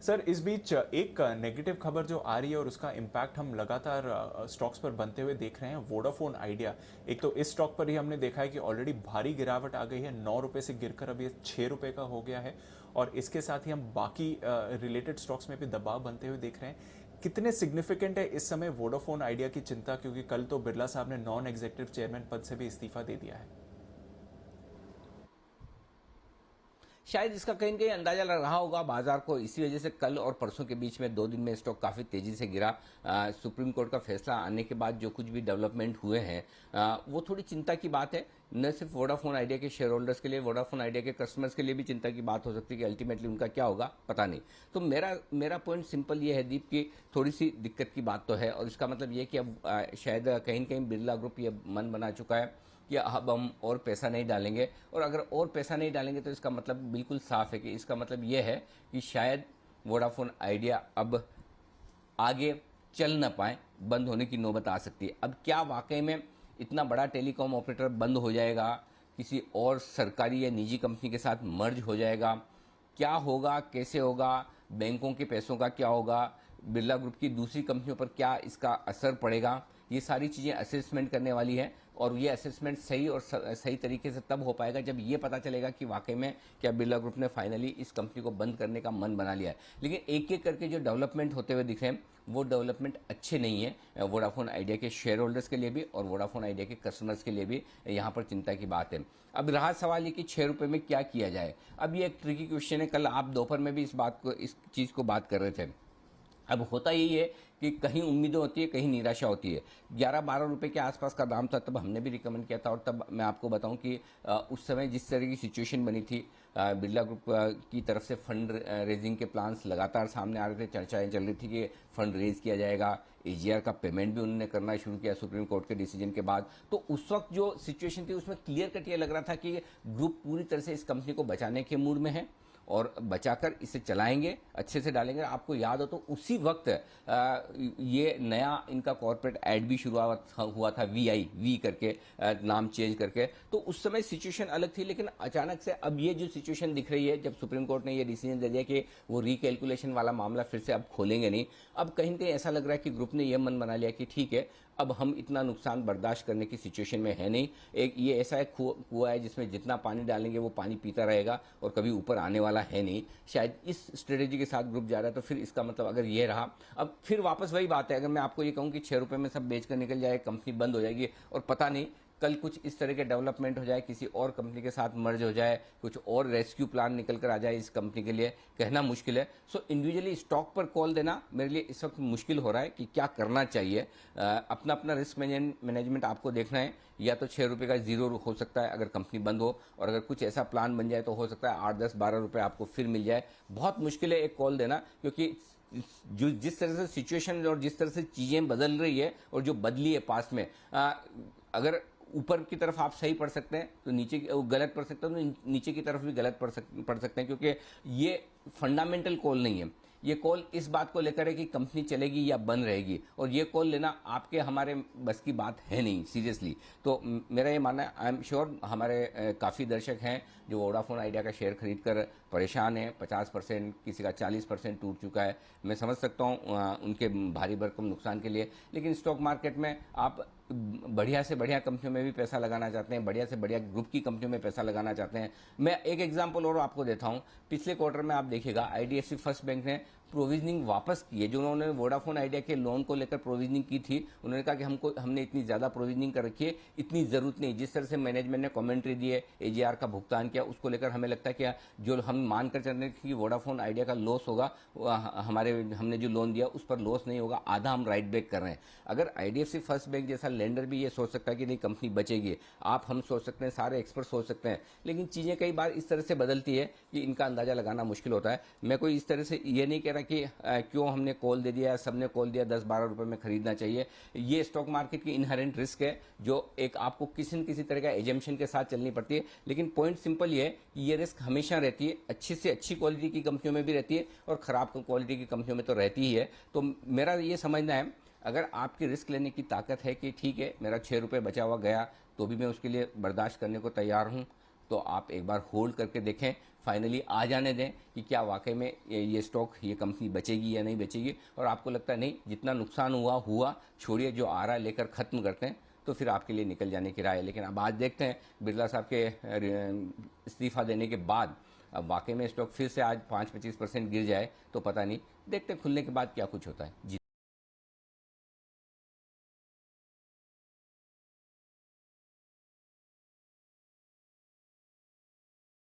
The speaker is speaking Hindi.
सर इस बीच एक नेगेटिव खबर जो आ रही है और उसका इम्पैक्ट हम लगातार स्टॉक्स पर बनते हुए देख रहे हैं, वोडाफोन आइडिया। एक तो इस स्टॉक पर ही हमने देखा है कि ऑलरेडी भारी गिरावट आ गई है, 9 रुपए से गिरकर अब ये 6 रुपए का हो गया है। और इसके साथ ही हम बाकी रिलेटेड स्टॉक्स में भी दबाव बनते हुए देख रहे हैं। कितने सिग्निफिकेंट है इस समय वोडाफोन आइडिया की चिंता, क्योंकि कल तो बिरला साहब ने नॉन एग्जीक्यूटिव चेयरमैन पद से भी इस्तीफा दे दिया है। शायद इसका कहीं न कहीं अंदाजा लग रहा होगा बाजार को, इसी वजह से कल और परसों के बीच में 2 दिन में स्टॉक काफी तेजी से गिरा। सुप्रीम कोर्ट का फैसला आने के बाद जो कुछ भी डेवलपमेंट हुए हैं वो थोड़ी चिंता की बात है। न सिर्फ वोडाफोन आइडिया के शेयर होल्डर्स के लिए, वोडाफोन आइडिया के कस्टमर्स के लिए भी चिंता की बात हो सकती है कि अल्टीमेटली उनका क्या होगा पता नहीं। तो मेरा पॉइंट सिंपल ये है दीप कि थोड़ी सी दिक्कत की बात तो है, और इसका मतलब ये कि अब शायद कहीं न कहीं बिरला ग्रुप ये मन बना चुका है कि अब हम और पैसा नहीं डालेंगे। और अगर और पैसा नहीं डालेंगे तो इसका मतलब बिल्कुल साफ है कि इसका मतलब यह है कि शायद वोडाफोन आइडिया अब आगे चल ना पाए, बंद होने की नौबत आ सकती है। अब क्या वाकई में इतना बड़ा टेलीकॉम ऑपरेटर बंद हो जाएगा, किसी और सरकारी या निजी कंपनी के साथ मर्ज हो जाएगा, क्या होगा, कैसे होगा, बैंकों के पैसों का क्या होगा, बिरला ग्रुप की दूसरी कंपनियों पर क्या इसका असर पड़ेगा, ये सारी चीजें असेसमेंट करने वाली है। और ये असेसमेंट सही और सही तरीके से तब हो पाएगा जब ये पता चलेगा कि वाकई में क्या बिरला ग्रुप ने फाइनली इस कंपनी को बंद करने का मन बना लिया है। लेकिन एक एक करके जो डेवलपमेंट होते हुए दिख रहे हैं वो डेवलपमेंट अच्छे नहीं है वोडाफोन आइडिया के शेयर होल्डर्स के लिए भी और वोडाफोन आइडिया के कस्टमर्स के लिए भी। यहाँ पर चिंता की बात है। अब रहा सवाल ये कि 6 रुपए में क्या किया जाए। अब ये एक ट्रिकी क्वेश्चन है। कल आप दोपहर में भी इस चीज को बात कर रहे थे। अब होता यही है कि कहीं उम्मीदें होती है, कहीं निराशा होती है। 11-12 रुपए के आसपास का दाम था, तब हमने भी रिकमेंड किया था। और तब मैं आपको बताऊं कि उस समय जिस तरह की सिचुएशन बनी थी, बिरला ग्रुप की तरफ से फंड रेजिंग के प्लान्स लगातार सामने आ रहे थे, चर्चाएं चल रही थी कि फंड रेज किया जाएगा। एजीआर का पेमेंट भी उन्होंने करना शुरू किया सुप्रीम कोर्ट के डिसीजन के बाद। तो उस वक्त जो सिचुएशन थी उसमें क्लियर कट ये लग रहा था कि ग्रुप पूरी तरह से इस कंपनी को बचाने के मूड में है और बचाकर इसे चलाएंगे, अच्छे से डालेंगे। आपको याद हो तो उसी वक्त ये नया इनका कॉर्पोरेट एड भी शुरुआत हुआ था, वी करके, नाम चेंज करके। तो उस समय सिचुएशन अलग थी। लेकिन अचानक से अब ये जो सिचुएशन दिख रही है, जब सुप्रीम कोर्ट ने ये डिसीजन दे दिया कि वो रिकैलकुलेशन वाला मामला फिर से अब खोलेंगे नहीं, अब कहीं ना कहीं ऐसा लग रहा है कि ग्रुप ने यह मन बना लिया कि ठीक है, अब हम इतना नुकसान बर्दाश्त करने की सिचुएशन में है नहीं। एक ये ऐसा एक कुआ है जिसमें जितना पानी डालेंगे वो पानी पीता रहेगा और कभी ऊपर आने वाला है नहीं। शायद इस स्ट्रेटेजी के साथ ग्रुप जा रहा है। तो फिर इसका मतलब अगर ये रहा, अब फिर वापस वही बात है। अगर मैं आपको ये कहूं कि 6 रुपए में सब बेचकर निकल जाए, कंपनी बंद हो जाएगी और पता नहीं कल कुछ इस तरह के डेवलपमेंट हो जाए, किसी और कंपनी के साथ मर्ज हो जाए, कुछ और रेस्क्यू प्लान निकल कर आ जाए इस कंपनी के लिए, कहना मुश्किल है। सो इंडिविजुअली स्टॉक पर कॉल देना मेरे लिए इस वक्त मुश्किल हो रहा है कि क्या करना चाहिए। अपना अपना रिस्क मैनेजमेंट आपको देखना है। या तो 6 रुपए का जीरो हो सकता है अगर कंपनी बंद हो, और अगर कुछ ऐसा प्लान बन जाए तो हो सकता है 8-10-12 रुपए आपको फिर मिल जाए। बहुत मुश्किल है एक कॉल देना, क्योंकि जो जिस तरह से सिचुएशन और जिस तरह से चीजें बदल रही है और जो बदली है पास में, अगर ऊपर की तरफ आप सही पढ़ सकते हैं तो नीचे गलत पढ़ सकते हैं, तो नीचे की तरफ भी गलत पढ़ सकते हैं, क्योंकि ये फंडामेंटल कॉल नहीं है। ये कॉल इस बात को लेकर है कि कंपनी चलेगी या बंद रहेगी, और ये कॉल लेना आपके हमारे बस की बात है नहीं, सीरियसली। तो मेरा ये मानना है, आई एम श्योर हमारे काफ़ी दर्शक हैं जो वोडाफोन आइडिया का शेयर खरीद कर परेशान है। 50%, किसी का 40% टूट चुका है। मैं समझ सकता हूँ उनके भारी भरकम नुकसान के लिए। लेकिन स्टॉक मार्केट में आप बढ़िया से बढ़िया कंपनियों में भी पैसा लगाना चाहते हैं, बढ़िया से बढ़िया ग्रुप की कंपनियों में पैसा लगाना चाहते हैं। मैं एक एग्जांपल और आपको देता हूं। पिछले क्वार्टर में आप देखिएगा आईडीएफसी फर्स्ट बैंक ने प्रोविजनिंग वापस की है। जो उन्होंने वोडाफोन आइडिया के लोन को लेकर प्रोविजनिंग की थी, उन्होंने कहा कि हमने इतनी ज्यादा प्रोविजनिंग कर रखी है, इतनी जरूरत नहीं। जिस तरह से मैनेजमेंट ने कमेंट्री दी है, एजीआर का भुगतान किया, उसको लेकर हमें लगता है कि जो हम मानकर चल रहे हैं कि वोडाफोन आइडिया का लॉस होगा, हमने जो लोन दिया उस पर लॉस नहीं होगा, आधा हम राइट बैक कर रहे हैं। अगर आईडीएफसी फर्स्ट बैंक जैसा लेंडर भी ये सोच सकता है कि नहीं कंपनी बचेगी, हम सोच सकते हैं, सारे एक्सपर्ट सोच सकते हैं, लेकिन चीजें कई बार इस तरह से बदलती है कि इनका अंदाजा लगाना मुश्किल होता है। मैं कोई इस तरह से ये नहीं कह रहा कि क्यों हमने कॉल दे दिया, सबने कॉल दिया 10-12 रुपए में खरीदना चाहिए। ये स्टॉक मार्केट की इनहेरेंट रिस्क है जो एक आपको किसी न किसी तरह का एजम्पशन के साथ चलनी पड़ती है। लेकिन पॉइंट सिंपल ये है कि ये रिस्क हमेशा रहती है, अच्छी से अच्छी क्वालिटी की कंपनियों में भी रहती है और खराब क्वालिटी की कंपनियों में तो रहती ही है। तो मेरा ये समझना है, अगर आपकी रिस्क लेने की ताकत है कि ठीक है मेरा 6 रुपए बचा हुआ गया तो भी मैं उसके लिए बर्दाश्त करने को तैयार हूं, तो आप एक बार होल्ड करके देखें, फाइनली आ जाने दें कि क्या वाकई में ये स्टॉक, ये कंपनी बचेगी या नहीं बचेगी। और आपको लगता है नहीं, जितना नुकसान हुआ, छोड़िए, जो आ रहा है लेकर ख़त्म करते हैं, तो फिर आपके लिए निकल जाने की राय है। लेकिन अब आज देखते हैं बिरला साहब के इस्तीफा देने के बाद अब वाकई में स्टॉक फिर से आज 5-25% गिर जाए तो पता नहीं, देखते हैं खुलने के बाद क्या कुछ होता है। जी।